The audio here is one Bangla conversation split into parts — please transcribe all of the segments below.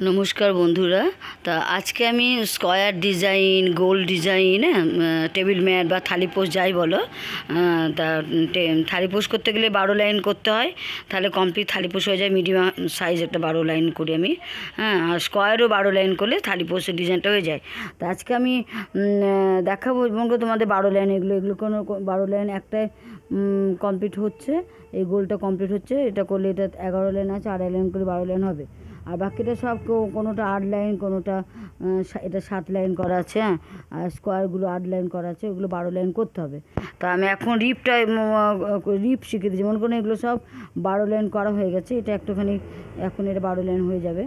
নমস্কার বন্ধুরা। তা আজকে আমি স্কয়ার ডিজাইন, গোল ডিজাইন, টেবিল ম্যাট বা থালিপোষ যাই বলো, তা থালিপোষ করতে গেলে 12 লাইন করতে হয়, তাহলে কমপ্লিট থালিপোষ হয়ে যায়। মিডিয়াম সাইজ একটা 12 লাইন করি আমি, আর স্কয়ারও 12 লাইন করলে থালিপোষের ডিজাইনটা হয়ে যায়। তা আজকে আমি দেখাবো এবং তোমাদের 12 লাইন, এগুলো কোনো 12 লাইন একটাই কমপ্লিট হচ্ছে, এই গোলটা কমপ্লিট হচ্ছে। এটা করলে এটা 11 লাইন আছে, 2.5 লাইন করে 12 লাইন হবে। আর বাকিটা সব কোনোটা 8 লাইন, কোনোটা এটা 7 লাইন করা আছে, আর স্কোয়ারগুলো 8 লাইন করা আছে, ওগুলো 12 লাইন করতে হবে। তা আমি এখন রিপ শিখে দিচ্ছি, মনে করুন এগুলো সব 12 লাইন করা হয়ে গেছে। এটা একটুখানি এখন এটা 12 লাইন হয়ে যাবে।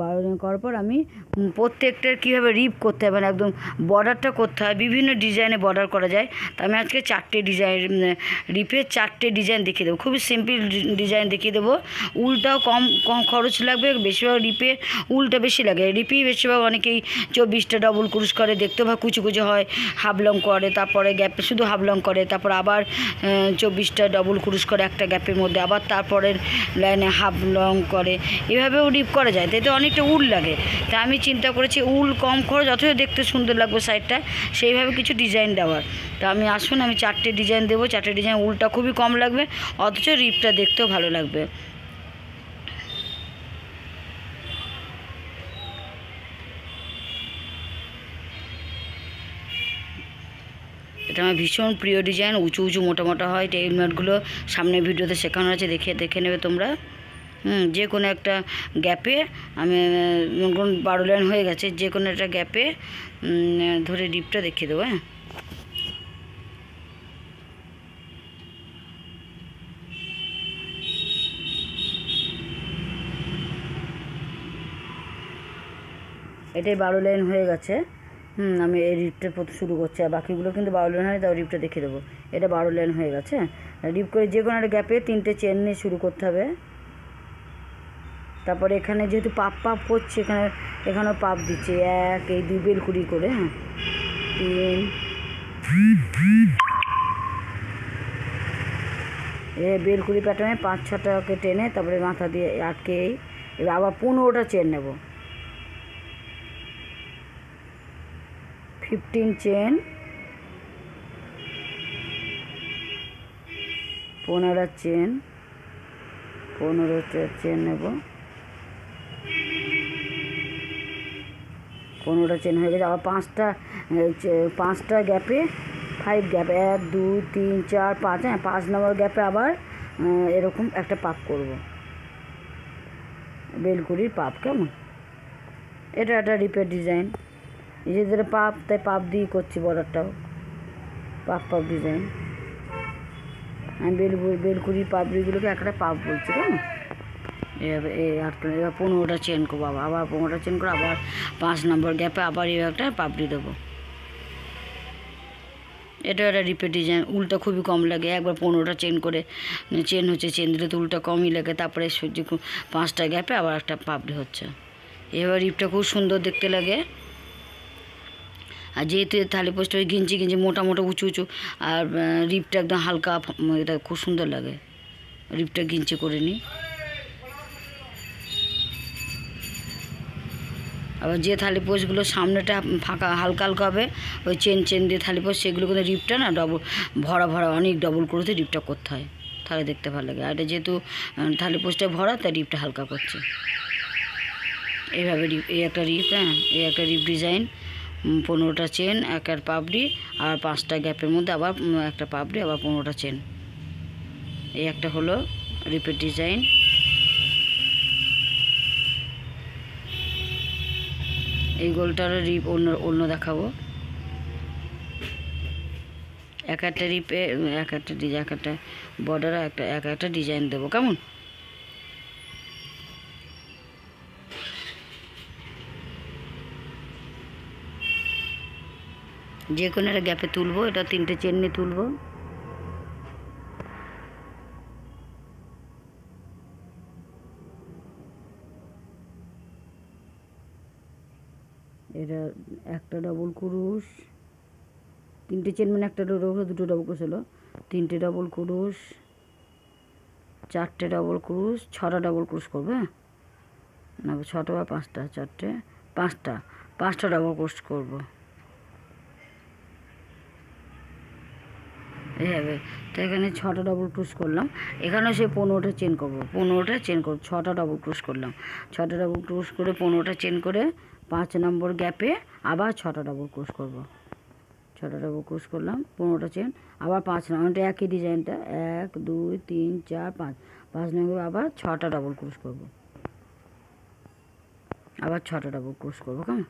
12 লাইন করার পর আমি প্রত্যেকটার কীভাবে রিপ করতে হবে, মানে একদম বর্ডারটা করতে হয়, বিভিন্ন ডিজাইনে বর্ডার করা যায়। তা আমি আজকে 4টে ডিজাইন, রিপের 4টে ডিজাইন দেখিয়ে দেবো, খুবই সিম্পল ডিজাইন দেখিয়ে দেবো। উলটাও কম কম খরচ লাগবে, বেশিরভাগ রিপে উলটা বেশি লাগে। রিপেই বেশিরভাগ অনেকেই 24টা ডবল ক্রুশ করে, দেখতে বা কুচু কুচু হয়, হাফ লং করে, তারপরে গ্যাপে শুধু হাফ লং করে, তারপর আবার 24টা ডবল ক্রুশ করে একটা গ্যাপের মধ্যে, আবার তারপরের লাইনে হাফ লং করে, এভাবেও রিপ করা যায়। তাই অনেকটা উল লাগে। তা আমি চিন্তা করেছি উল কম খরচ, অথচ দেখতে সুন্দর লাগবে সাইডটা, সেইভাবে কিছু ডিজাইন দেওয়ার। তা আমি আসুন, আমি 4টে ডিজাইন দেবো। 4টে ডিজাইন, উলটা খুবই কম লাগবে, অথচ রিপটা দেখতেও ভালো লাগবে। এটা আমার ভীষণ প্রিয় ডিজাইন, উঁচু উঁচু মোটা মোটা হয়। টেবিল ম্যাটগুলো সামনের ভিডিওতে শেখানো আছে, দেখে নেবে তোমরা। যে কোনো একটা গ্যাপে আমি 12 লাইন হয়ে গেছে, যে কোনো একটা গ্যাপে ধরে রিপটা দেখিয়ে দেবো। এটাই 12 লাইন হয়ে গেছে। আমি এই রিপটা প্রথম শুরু করছি, আর বাকিগুলো কিন্তু 12 লাইন হয়, তাও রিপটা দেখিয়ে দেবো। এটা 12 লাইন হয়ে গেছে। রিপ করে যে কোনো একটা গ্যাপে 3টে চেন নিয়ে শুরু করতে হবে। তারপরে এখানে যেহেতু পাপ করছে, এখানেও পাপ দিচ্ছে, 1 এই 2 বেলকুড়ি করে, 3 বেলকুড়ি প্যাটার্নে 5-6টাকে টেনে তারপরে মাথা দিয়ে আটকে, এবার আবার 15টা চেন নেব। 15 চেন, 15 চেন, 15টা চেন নেব। 15টা চেন হয়ে গেছে। আবার 5টা গ্যাপে 5 গ্যাপ, 1 2 3 4 5, 5 নম্বর গ্যাপে আবার এরকম একটা পাপ করব, বেলকুড়ির পাপ। কেমন? এটা একটা রিপের ডিজাইন, নিজেদের পাপ, তাই পাপ দিয়ে করছি বর্ডারটাও, পাপ ডিজাইন। আমি বেলকুড়ির পাপড়িগুলোকে একটা পাপ বলছি। কেমন? এভাবে এবার 15টা চেন করবো, আবার 15টা চেন করে আবার 5 নম্বর গ্যাপে আবার একটা পাপড়ি দেবো। এটা একটা রিপেট ডিজাইন, উলটা খুবই কম লাগে। একবার 15টা চেন করে চেন হচ্ছে, চেন দিলে তো উলটা কমই লাগে। তারপরে 5টা গ্যাপে আবার একটা পাপড়ি হচ্ছে। এবার রিপটা খুব সুন্দর দেখতে লাগে। আর যেহেতু থালিপোষটা ওই গিঞ্জি মোটা মোটা উঁচু উঁচু, আর রিপটা একদম হালকা, এটা খুব সুন্দর লাগে। রিপটা গিঞ্জি করে নিই। আবার যে থালিপোষগুলো সামনেটা ফাঁকা হালকা হালকা হবে, ওই চেন দিয়ে থালিপোষ, সেগুলো কিন্তু রিপটা না ভরা অনেক ডবল করে রিপটা করতে হয়, তাহলে দেখতে ভালো লাগে। আর এটা যেহেতু থালিপোষটা ভরা, তাই রিপটা হালকা করছে। এইভাবে এই একটা রিপ, এই একটা রিপ ডিজাইন, 15টা চেন, একটা পাপড়ি, আর 5টা গ্যাপের মধ্যে আবার একটা পাপড়ি, আবার 15টা চেন। এই একটা হলো রিপের ডিজাইন। এই গোলটারও রিপ অন্য দেখাবো। এক একটা রিপে এক একটা ডিজাইন, এক একটা বর্ডারে একটা ডিজাইন দেবো। কেমন? যে কোনো একটা গ্যাপে তুলবো, এটা 3টে চেন নিয়ে তুলবো। এটা একটা ডবল ক্রুশ, 3টে চেন মানে একটা দুটো ডবল ক্রুশ হলো, 3টে ডবল ক্রুশ, 4টে ডবল ক্রুশ, 6টা ডবল ক্রুশ করবে। না 6টা বা 5টা, 4টে 5টা ডাবল ক্রোশ করব এইভাবে। তো এখানে 6টা ডাবল ক্রোশ করলাম, এখানে সে 15টা চেন করব, 15টা চেন করব, 6টা ডাবল ক্রোশ করলাম, 6টা ডাবল ক্রোশ করে 15টা চেন করে 5 নম্বর গ্যাপে আবার 6টা ডাবল ক্রোশ করব, 6টা ডাবল ক্রোশ করলাম, 15টা চেন, আবার 5 নম্বরটা একই ডিজাইনটা 1 2 3 4 5, 5 নম্বর আবার 6টা ডাবল ক্রোশ করব, আবার 6টা ডাবল ক্রোশ করব। কেমন?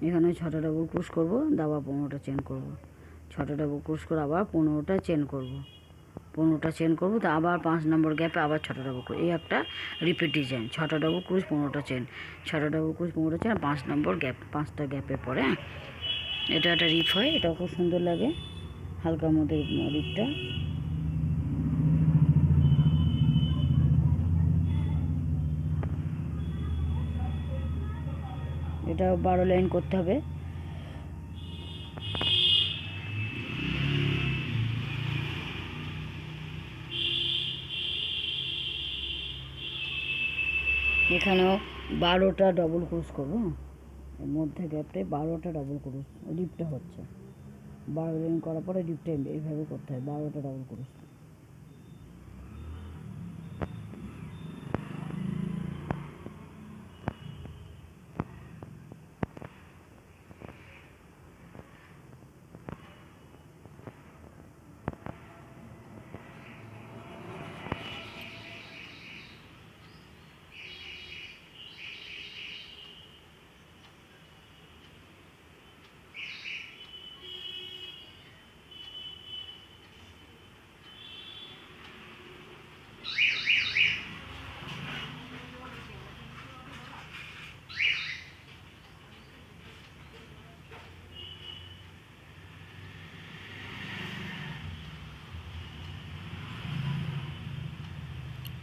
এখানে 6টা ডাবল ক্রোশ করব, আবার 15টা চেন করব, 6টা ডাবল ক্রোশ করে আবার 15টা চেন করব, 15টা চেন করব, তো আবার 5 নম্বর গ্যাপে আবার 6টা ডাবল ক্রোশ। এই একটা রিপিট ডিজাইন, 6টা ডাবল ক্রোশ 15টা চেন, 6টা ডাবল ক্রোশ 15টা চেন, 5 নম্বর গ্যাপ, 5টা গ্যাপের পরে এটা একটা রিপ হয়, এটাও খুব সুন্দর লাগে, হালকার মধ্যে রিপটা। এটা 12 লাইন করতে হবে। এখানেও 12টা ডবল ক্রোশ করবো, এর মধ্যে গ্যাপটে 12টা ডবল ক্রোশ, রিপটা হচ্ছে 12 লাইন করার পরে রিপটা এইভাবে করতে হয়, 12টা ডবল ক্রোশ।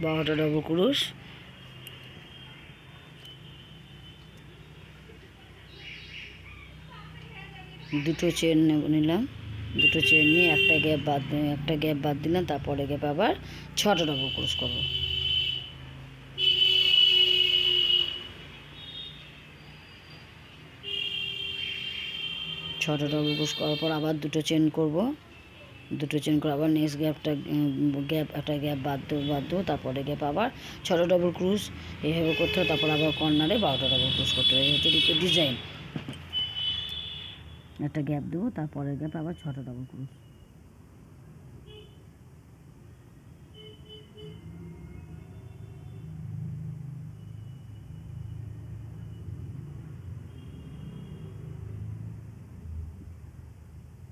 বারোটা ডাবল ক্রোশ, দুটো চেন নিলাম, দুটো চেন নিয়ে একটা গ্যাপ বাদ দিলাম, তারপরে গ্যাপ আবার 6টা ডাবল ক্রোশ করব। ছটা ডাবল ক্রোশ করার পর আবার দুটো চেন করব, দুটো চেন করে আবার নেক্সট একটা গ্যাপ বাদ দেবো, তারপরে গ্যাপ আবার 6টা ডাবল ক্রোশ, এইভাবে করতে হবে। তারপর আবার কর্নারে 12টা ডাবল ক্রোশ করতে হবে। এই হচ্ছে ডিজাইন। একটা গ্যাপ দেবো, তারপরে গ্যাপ আবার 6টা ডাবল ক্রোশ।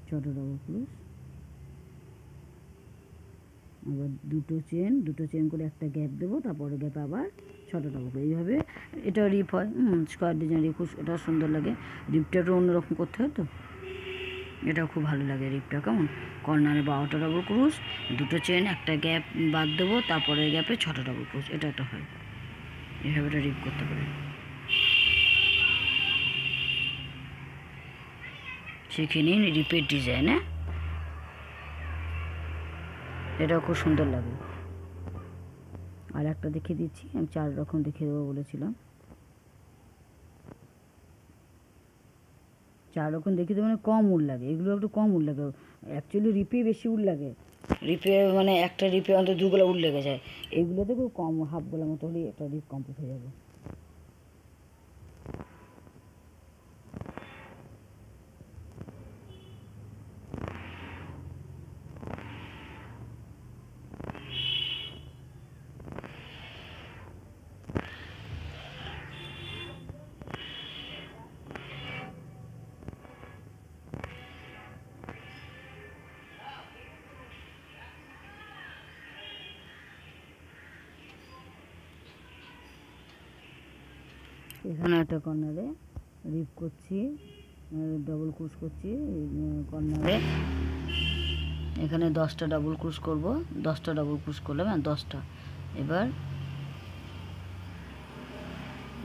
ছটা ডাবল ক্রোশ, আবার দুটো চেন করে একটা গ্যাপ দেবো, তারপরে গ্যাপে আবার 6টা ডাবল ক্রোশ। এইভাবে এটা রিপ হয়, স্কোয়ার ডিজাইন রিপ, এটা সুন্দর লাগে। রিপটা একটু অন্যরকম করতে হয়, তো এটাও খুব ভালো লাগে রিপটা। কেমন? কর্নারে 12টা ডাবল ক্রোশ, দুটো চেন, একটা গ্যাপ বাদ দেবো, তারপরে গ্যাপে 6টা ডাবল ক্রোশ, এটা একটা হয়। এইভাবে এটা রিপ করতে পারে। শিখে নিন রিপের ডিজাইন। হ্যাঁ, এটাও খুব সুন্দর লাগে। আর একটা দেখিয়ে দিচ্ছি, আমি 4 রকম দেখিয়ে দেবো বলেছিলাম। 4 রকম দেখিয়ে দেবো মানে কম উল লাগে, এগুলো একটু কম উল লাগে। অ্যাকচুয়ালি রিপে বেশি উল লাগে, রিপে মানে একটা রিপে অন্তত 2 গোলা উল লেগে যায়। এগুলোতে খুব কম, হাফ গোলার মতো হলেই একটা রিপ কমপ্লিট হয়ে যাবে। এখানে একটা কর্নারে রিপ করছি, ডবল ক্রোশ করছি কর্নারে। এখানে 10টা ডাবল ক্রোশ করব, 10টা ডাবল ক্রোশ করলাম, 10টা। এবার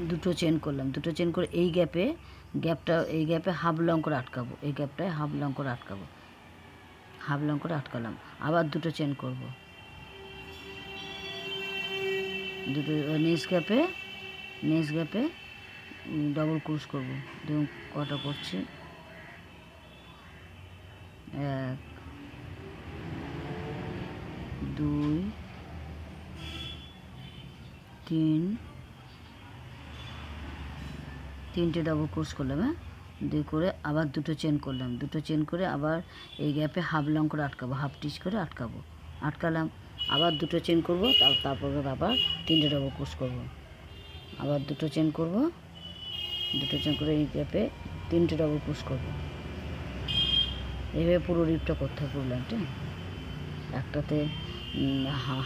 দুটো চেন করলাম, দুটো চেন করে এই গ্যাপে হাফ লং করে আটকাবো, এই গ্যাপটায় হাফ লং করে আটকাবো, হাফ লং করে আটকালাম, আবার দুটো চেন করব, দুটো নেক্সট গ্যাপে ডবল ক্রোশ করব। দেখুন কটা করছি, 1 2 3 তিনটে ডবল ক্রোশ করলাম, হ্যাঁ, দিয়ে করে আবার দুটো চেন করলাম, দুটো চেন করে আবার এই গ্যাপে হাফ লং করে আটকাবো, হাফ টিচ করে আটকালাম, আবার দুটো চেন করব, তারপর আবার তিনটে ডবল ক্রোশ করব, আবার দুটো চেন করব, দুটো চেন করে এই গ্যাপে তিনটে ডবল ক্রোশ করব। এইভাবে পুরো রিপটা করতে হবে, পুরো লাইনটা। একটাতে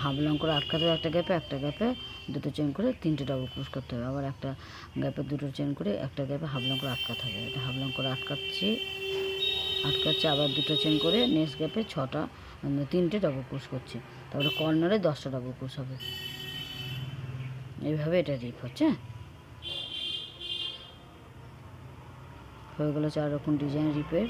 হাফ লং করে আটকাতে হবে একটা গ্যাপে দুটো চেন করে তিনটে ডবল ক্রোশ করতে হবে, আবার একটা গ্যাপে দুটো চেন করে একটা গ্যাপে হাফ লং করে আটকাতে হবে। এটা হাফ লং করে আটকাচ্ছি, আবার দুটো চেন করে নেক্সট গ্যাপে তিনটে ডবল ক্রোশ করছি, তারপরে কর্নারে 10টা ডবল ক্রোশ হবে। এইভাবে এটা রিপ হচ্ছে। হয়ে গেল 4 রকম ডিজাইন রিপের।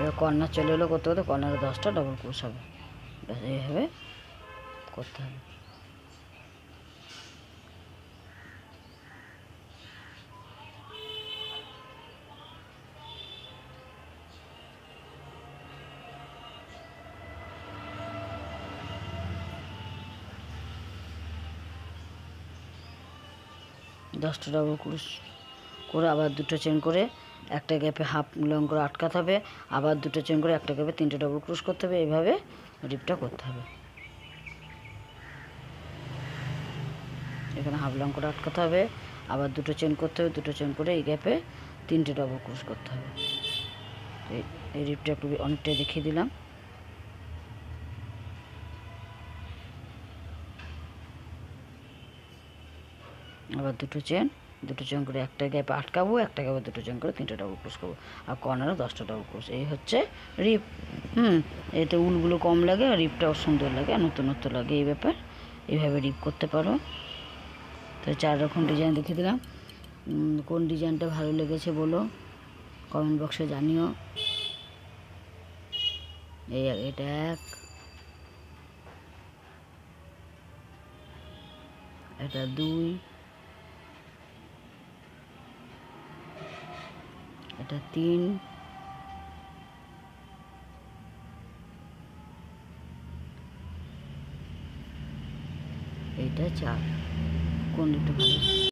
এবার কর্নার চলে এলো, করতে করতে কর্নারে 10টা ডবল ক্রোশ হবে, এইভাবে করতে হবে। দশটা ডবল ক্রোশ করে আবার দুটো চেন করে একটা গ্যাপে হাফ লং করে আটকাতে হবে, আবার দুটো চেন করে একটা গ্যাপে তিনটে ডবল ক্রোশ করতে হবে। এইভাবে রিপটা করতে হবে। এখানে হাফ লং করে আটকাতে হবে, আবার দুটো চেন করতে হবে, দুটো চেন করে এই গ্যাপে তিনটে ডবল ক্রোশ করতে হবে। এই রিপটা একটু অনেকটাই দেখিয়ে দিলাম। আবার দুটো চেন করে একটা গ্যাপে আটকাবো, একটা গ্যাপে দুটো চেন করে তিনটে ডবল ক্রোশ করবো, আর কর্নারে 10টা ডবল ক্রোশ। এই হচ্ছে রিপ। এতে উলগুলো কম লাগে আর রিপটাও সুন্দর লাগে আর নতুনত্ব লাগে। এই ব্যাপার এইভাবে রিপ করতে পারো। তো 4 রকম ডিজাইন দেখিয়ে দিলাম। কোন ডিজাইনটা ভালো লেগেছে বলো, কমেন্ট বক্সে জানিও। এটা 1, এটা 2, এটা 3, এটা 4। কোন একটা ভালো